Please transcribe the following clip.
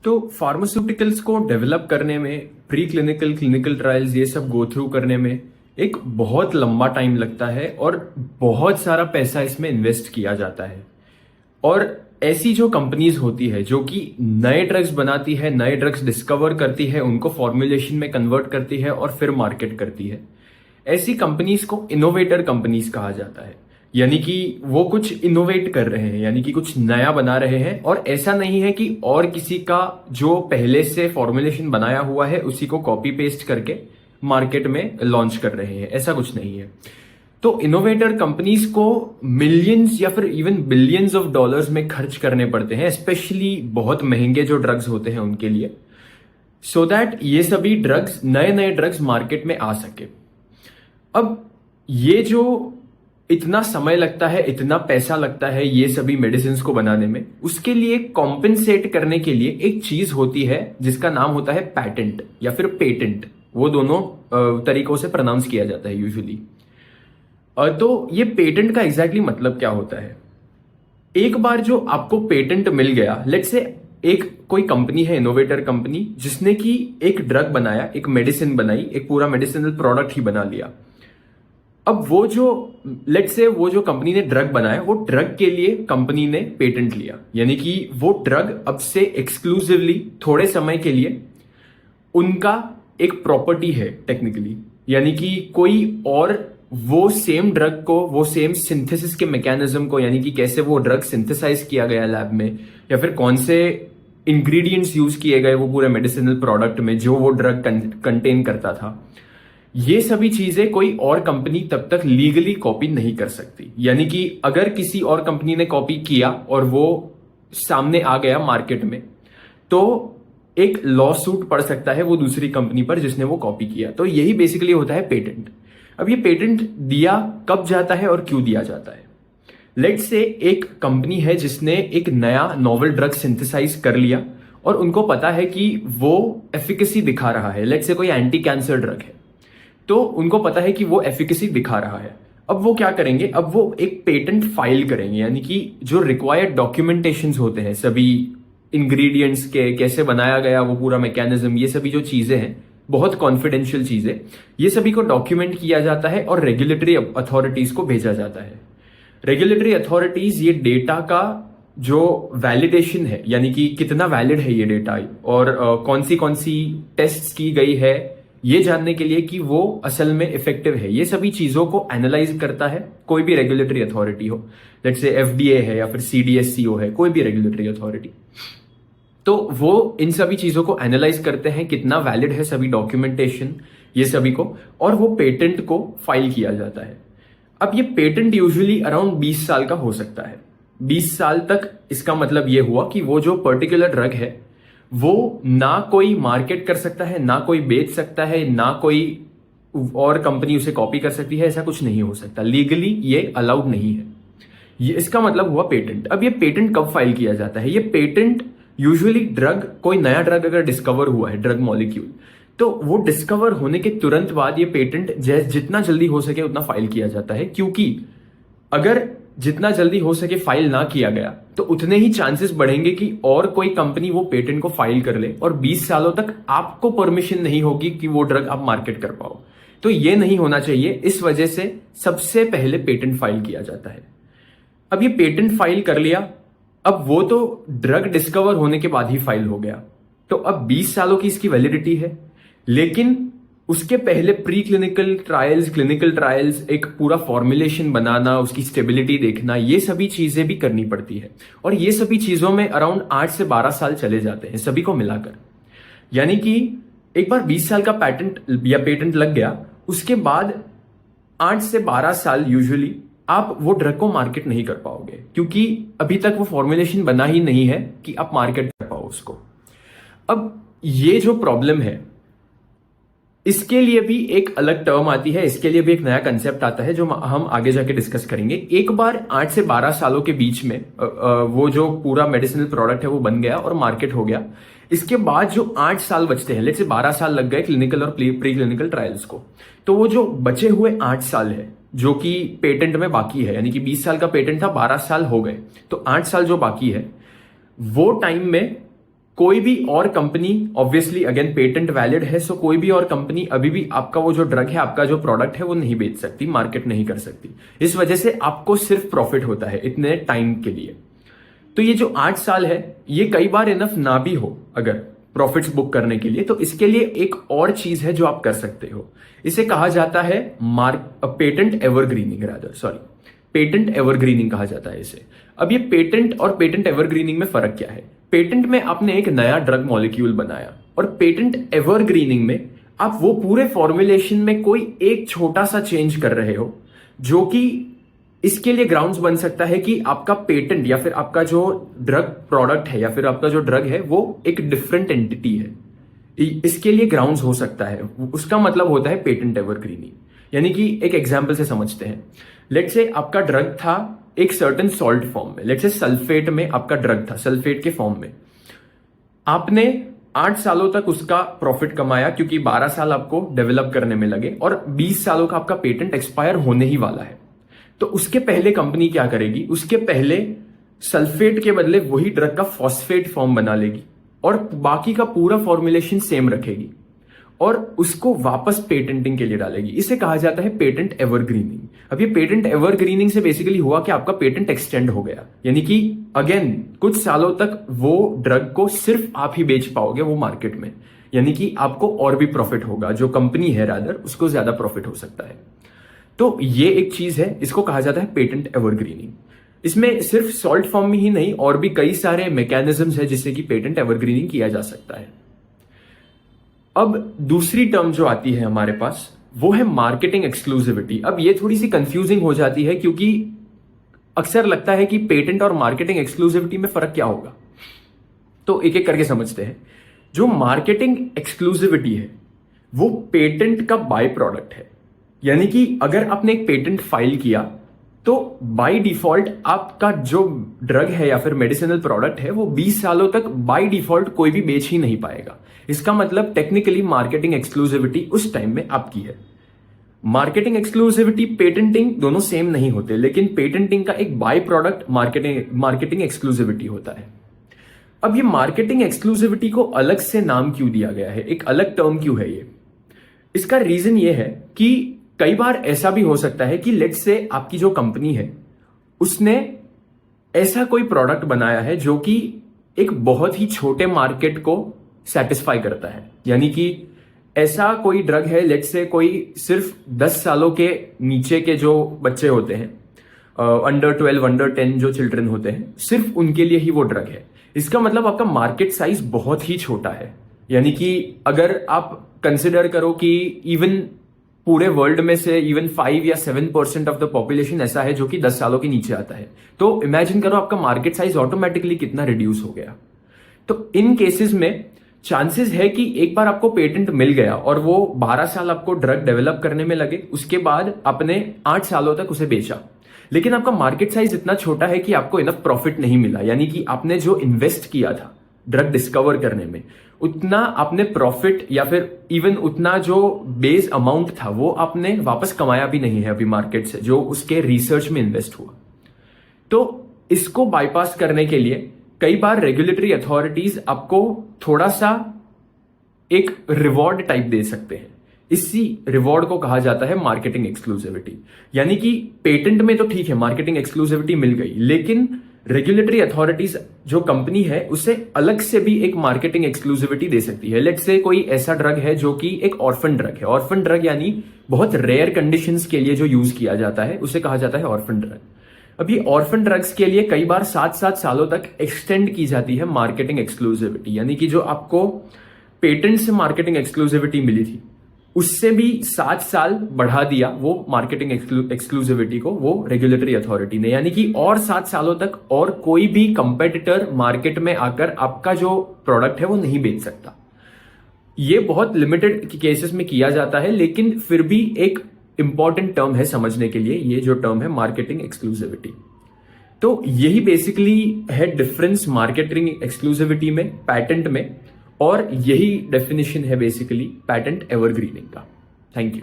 तो फार्मास्यूटिकल्स को डेवलप करने में प्री क्लिनिकल क्लिनिकल ट्रायल्स ये सब गो थ्रू करने में एक बहुत लंबा टाइम लगता है और बहुत सारा पैसा इसमें इन्वेस्ट किया जाता है। और ऐसी जो कंपनीज होती है जो कि नए ड्रग्स बनाती है, नए ड्रग्स डिस्कवर करती है, उनको फॉर्मुलेशन में कन्वर्ट करती है और फिर मार्केट करती है, ऐसी कंपनीज को इनोवेटर कंपनीज कहा जाता है। यानी कि वो कुछ इनोवेट कर रहे हैं, यानी कि कुछ नया बना रहे हैं। और ऐसा नहीं है कि और किसी का जो पहले से फॉर्मुलेशन बनाया हुआ है उसी को कॉपी पेस्ट करके मार्केट में लॉन्च कर रहे हैं, ऐसा कुछ नहीं है। तो इनोवेटर कंपनीज को मिलियंस या फिर इवन बिलियंस ऑफ डॉलर्स में खर्च करने पड़ते हैं, स्पेशली बहुत महंगे जो ड्रग्स होते हैं उनके लिए, सो दैट ये सभी ड्रग्स, नए नए ड्रग्स मार्केट में आ सके। अब ये जो इतना समय लगता है, इतना पैसा लगता है ये सभी मेडिसिन को बनाने में, उसके लिए कॉम्पेंसेट करने के लिए एक चीज होती है जिसका नाम होता है पैटेंट या फिर पेटेंट। वो दोनों तरीकों से प्रोनाउंस किया जाता है यूजुअली। तो ये पेटेंट का एग्जैक्टली मतलब क्या होता है? एक बार जो आपको पेटेंट मिल गया, लेट्स से एक कोई कंपनी है, इनोवेटर कंपनी, जिसने कि एक ड्रग बनाया, एक मेडिसिन बनाई, एक पूरा मेडिसिनल प्रोडक्ट ही बना लिया। अब वो जो लेट्स से वो जो कंपनी ने ड्रग बनाया, वो ड्रग के लिए कंपनी ने पेटेंट लिया, यानी कि वो ड्रग अब से एक्सक्लूसिवली थोड़े समय के लिए उनका एक प्रॉपर्टी है टेक्निकली। यानी कि कोई और वो सेम ड्रग को, वो सेम सिंथेसिस के मैकेनिज्म को, यानी कि कैसे वो ड्रग सिंथेसाइज किया गया लैब में, या फिर कौन से इंग्रेडिएंट्स यूज किए गए वो पूरे मेडिसिनल प्रोडक्ट में जो वो ड्रग कंटेन करता था, ये सभी चीजें कोई और कंपनी तब तक लीगली कॉपी नहीं कर सकती। यानी कि अगर किसी और कंपनी ने कॉपी किया और वो सामने आ गया मार्केट में, तो एक लॉ सूट पड़ सकता है वो दूसरी कंपनी पर जिसने वो कॉपी किया। तो यही बेसिकली होता है पेटेंट। अब ये पेटेंट दिया कब जाता है और क्यों दिया जाता है? लेट्स से एक कंपनी है जिसने एक नया नोवेल ड्रग सिंथेसाइज कर लिया और उनको पता है कि वो एफिकेसी दिखा रहा है। लेट्स से कोई एंटी कैंसर ड्रग है, तो उनको पता है कि वो एफिकेसी दिखा रहा है। अब वो क्या करेंगे? अब वो एक पेटेंट फाइल करेंगे, यानी कि जो रिक्वायर्ड डॉक्यूमेंटेशन होते हैं सभी इंग्रेडिएंट्स के, कैसे बनाया गया वो पूरा मैकेनिज्म, ये सभी जो चीजें हैं, बहुत कॉन्फिडेंशियल चीजें, ये सभी को डॉक्यूमेंट किया जाता है और रेगुलेटरी अथॉरिटीज को भेजा जाता है। रेगुलेटरी अथॉरिटीज ये डेटा का जो वैलिडेशन है, यानी कि कितना वैलिड है ये डेटा और कौन सी टेस्ट्स की गई है, ये जानने के लिए कि वो असल में इफेक्टिव है, ये सभी चीजों को एनालाइज करता है कोई भी रेगुलेटरी अथॉरिटी हो। लेट्स से एफडीए है या फिर सीडीएससीओ है, कोई भी रेगुलेटरी अथॉरिटी। तो वो इन सभी चीजों को एनालाइज करते हैं, कितना वैलिड है सभी डॉक्यूमेंटेशन, ये सभी को, और वो पेटेंट को फाइल किया जाता है। अब ये पेटेंट यूजुअली अराउंड 20 साल का हो सकता है। 20 साल तक इसका मतलब ये हुआ कि वो जो पर्टिकुलर ड्रग है वो ना कोई मार्केट कर सकता है, ना कोई बेच सकता है, ना कोई और कंपनी उसे कॉपी कर सकती है, ऐसा कुछ नहीं हो सकता। लीगली ये अलाउड नहीं है। ये इसका मतलब हुआ पेटेंट। अब ये पेटेंट कब फाइल किया जाता है? ये पेटेंट यूजुअली कोई नया ड्रग अगर डिस्कवर हुआ है, ड्रग मॉलिक्यूल, तो वो डिस्कवर होने के तुरंत बाद ये पेटेंट जितना जल्दी हो सके उतना फाइल किया जाता है। क्योंकि अगर जितना जल्दी हो सके फाइल ना किया गया तो उतने ही चांसेस बढ़ेंगे कि और कोई कंपनी वो पेटेंट को फाइल कर ले और 20 सालों तक आपको परमिशन नहीं होगी कि वो ड्रग आप मार्केट कर पाओ। तो ये नहीं होना चाहिए, इस वजह से सबसे पहले पेटेंट फाइल किया जाता है। अब ये पेटेंट फाइल कर लिया, अब वो तो ड्रग डिस्कवर होने के बाद ही फाइल हो गया, तो अब 20 सालों की इसकी वैलिडिटी है। लेकिन उसके पहले pre clinical trials, clinical trials, एक पूरा फॉर्मुलेशन बनाना, उसकी स्टेबिलिटी देखना, ये सभी चीजें भी करनी पड़ती है। और ये सभी चीजों में अराउंड 8 से 12 साल चले जाते हैं सभी को मिलाकर। यानी कि एक बार 20 साल का पैटेंट या पेटेंट लग गया, उसके बाद 8 से 12 साल यूजुअली आप वो ड्रग को मार्केट नहीं कर पाओगे, क्योंकि अभी तक वो फॉर्मुलेशन बना ही नहीं है कि आप मार्केट कर पाओ उसको। अब ये जो प्रॉब्लम है, इसके लिए भी एक अलग टर्म आती है, इसके लिए भी एक नया कंसेप्ट आता है जो हम आगे जाके डिस्कस करेंगे। एक बार 8 से 12 सालों के बीच में वो जो पूरा मेडिसिनल प्रोडक्ट है वो बन गया और मार्केट हो गया। इसके बाद जो 8 साल बचते हैं, लेट्स से 12 साल लग गए क्लिनिकल और प्री क्लिनिकल ट्रायल्स को, तो वो जो बचे हुए 8 साल है जो कि पेटेंट में बाकी है, यानी कि 20 साल का पेटेंट था, 12 साल हो गए, तो 8 साल जो बाकी है वो टाइम में कोई भी और company, obviously again patent valid है, सो कोई भी और कंपनी अभी भी आपका वो जो ड्रग है, आपका जो प्रोडक्ट है वो नहीं बेच सकती, मार्केट नहीं कर सकती। इस वजह से आपको सिर्फ प्रॉफिट होता है इतने टाइम के लिए। तो ये जो 8 साल है ये कई बार इनफ ना भी हो अगर प्रॉफिट्स बुक करने के लिए, तो इसके लिए एक और चीज है जो आप कर सकते हो। इसे कहा जाता है पेटेंट एवरग्रीनिंग, पेटेंट एवरग्रीनिंग कहा जाता है इसे। अब ये पेटेंट और पेटेंट एवरग्रीनिंग में फर्क क्या है? पेटेंट में आपने एक नया ड्रग मॉलिक्यूल बनाया, और पेटेंट एवरग्रीनिंग में आप वो पूरे फॉर्मुलेशन में कोई एक छोटा सा चेंज कर रहे हो, जो कि इसके लिए ग्राउंड्स बन सकता है कि आपका पेटेंट या फिर आपका जो ड्रग प्रोडक्ट है या फिर आपका जो ड्रग है वो एक डिफरेंट एंटिटी है। इसके लिए ग्राउंड्स हो सकता है, उसका मतलब होता है पेटेंट एवरग्रीनिंग। यानी कि एक एग्जांपल से समझते हैं। लेट्स से आपका ड्रग था एक सर्टेन सॉल्ट फॉर्म में, लेट्स से सल्फेट में आपका ड्रग था, सल्फेट के फॉर्म में। आपने 8 सालों तक उसका प्रॉफिट कमाया क्योंकि 12 साल आपको डेवलप करने में लगे और 20 सालों का आपका पेटेंट एक्सपायर होने ही वाला है। तो उसके पहले कंपनी क्या करेगी? उसके पहले सल्फेट के बदले वही ड्रग का फॉस्फेट फॉर्म बना लेगी और बाकी का पूरा फॉर्मुलेशन सेम रखेगी और उसको वापस पेटेंटिंग के लिए डालेगी। इसे कहा जाता है पेटेंट एवरग्रीनिंग। अब ये पेटेंट एवरग्रीनिंग से बेसिकली हुआ कि आपका पेटेंट एक्सटेंड हो गया, यानी कि अगेन कुछ सालों तक वो ड्रग को सिर्फ आप ही बेच पाओगे वो मार्केट में, यानी कि आपको और भी प्रॉफिट होगा, जो कंपनी है रादर उसको ज्यादा प्रॉफिट हो सकता है। तो ये एक चीज है, इसको कहा जाता है पेटेंट एवरग्रीनिंग। इसमें सिर्फ सॉल्ट फॉर्म में ही नहीं और भी कई सारे मैकेनिज्म्स है जिससे कि पेटेंट एवरग्रीनिंग किया जा सकता है। अब दूसरी टर्म जो आती है हमारे पास वो है मार्केटिंग एक्सक्लूसिविटी। अब ये थोड़ी सी कंफ्यूजिंग हो जाती है क्योंकि अक्सर लगता है कि पेटेंट और मार्केटिंग एक्सक्लूसिविटी में फर्क क्या होगा। तो एक एक करके समझते हैं। जो मार्केटिंग एक्सक्लूसिविटी है वो पेटेंट का बाय प्रोडक्ट है, यानी कि अगर आपने एक पेटेंट फाइल किया तो बाय डिफॉल्ट आपका जो ड्रग है या फिर मेडिसिनल प्रोडक्ट है वो 20 सालों तक बाय डिफॉल्ट कोई भी बेच ही नहीं पाएगा। इसका मतलब टेक्निकली मार्केटिंग एक्सक्लूसिविटी उस टाइम में आपकी है। मार्केटिंग एक्सक्लूसिविटी, पेटेंटिंग दोनों सेम नहीं होते, लेकिन पेटेंटिंग का एक बाय प्रोडक्ट मार्केटिंग एक्सक्लूसिविटी होता है। अब ये मार्केटिंग एक्सक्लूसिविटी को अलग से नाम क्यों दिया गया है, एक अलग टर्म क्यों है ये? इसका रीजन ये है कि कई बार ऐसा भी हो सकता है कि लेट्स से आपकी जो कंपनी है उसने ऐसा कोई प्रोडक्ट बनाया है जो कि एक बहुत ही छोटे मार्केट को सेटिस्फाई करता है, यानी कि ऐसा कोई ड्रग है, लेट्स से कोई सिर्फ 10 सालों के नीचे के जो बच्चे होते हैं, अंडर 12 अंडर 10 जो चिल्ड्रन होते हैं, सिर्फ उनके लिए ही वो ड्रग है। इसका मतलब आपका मार्केट साइज बहुत ही छोटा है, यानी कि अगर आप कंसिडर करो कि इवन पूरे वर्ल्ड में से इवन 5 या 7% ऑफ द पॉपुलेशन ऐसा है जो कि 10 सालों के नीचे आता है, तो इमेजिन करो आपका मार्केट साइज ऑटोमेटिकली कितना रिड्यूस हो गया। तो इन केसेस में चांसेस है कि एक बार आपको पेटेंट मिल गया और वो 12 साल आपको ड्रग डेवलप करने में लगे, उसके बाद आपने 8 सालों तक उसे बेचा, लेकिन आपका मार्केट साइज इतना छोटा है कि आपको इनफ प्रॉफिट नहीं मिला, यानी कि आपने जो इन्वेस्ट किया था ड्रग डिस्कवर करने में उतना आपने प्रॉफिट या फिर इवन उतना जो बेस अमाउंट था वो आपने वापस कमाया भी नहीं है अभी मार्केट से, जो उसके रिसर्च में इन्वेस्ट हुआ। तो इसको बाईपास करने के लिए कई बार रेगुलेटरी अथॉरिटीज आपको थोड़ा सा एक रिवॉर्ड टाइप दे सकते हैं। इसी रिवॉर्ड को कहा जाता है मार्केटिंग एक्सक्लूसिविटी। यानी कि पेटेंट में तो ठीक है मार्केटिंग एक्सक्लूसिविटी मिल गई, लेकिन रेगुलेटरी अथॉरिटीज जो कंपनी है उसे अलग से भी एक मार्केटिंग एक्सक्लूसिविटी दे सकती है। लेट्स से कोई ऐसा ड्रग है जो कि एक ऑर्फन ड्रग है। ऑर्फन ड्रग यानी बहुत रेयर कंडीशंस के लिए जो यूज किया जाता है उसे कहा जाता है ऑर्फन ड्रग। अब ये ऑर्फन ड्रग्स के लिए कई बार 7-7 सालों तक एक्सटेंड की जाती है मार्केटिंग एक्सक्लूसिविटी, यानी कि जो आपको पेटेंट से मार्केटिंग एक्सक्लूसिविटी मिली थी उससे भी 7 साल बढ़ा दिया वो मार्केटिंग एक्सक्लूसिविटी को वो रेगुलेटरी अथॉरिटी ने, यानी कि और 7 सालों तक और कोई भी कंपेटिटर मार्केट में आकर आपका जो प्रोडक्ट है वो नहीं बेच सकता। ये बहुत लिमिटेड केसेस में किया जाता है, लेकिन फिर भी एक इंपॉर्टेंट टर्म है समझने के लिए, ये जो टर्म है मार्केटिंग एक्सक्लूसिविटी। तो यही बेसिकली है डिफरेंस मार्केटिंग एक्सक्लूसिविटी में, पैटेंट में, और यही डेफिनेशन है बेसिकली पैटेंट एवरग्रीनिंग का। Thank you.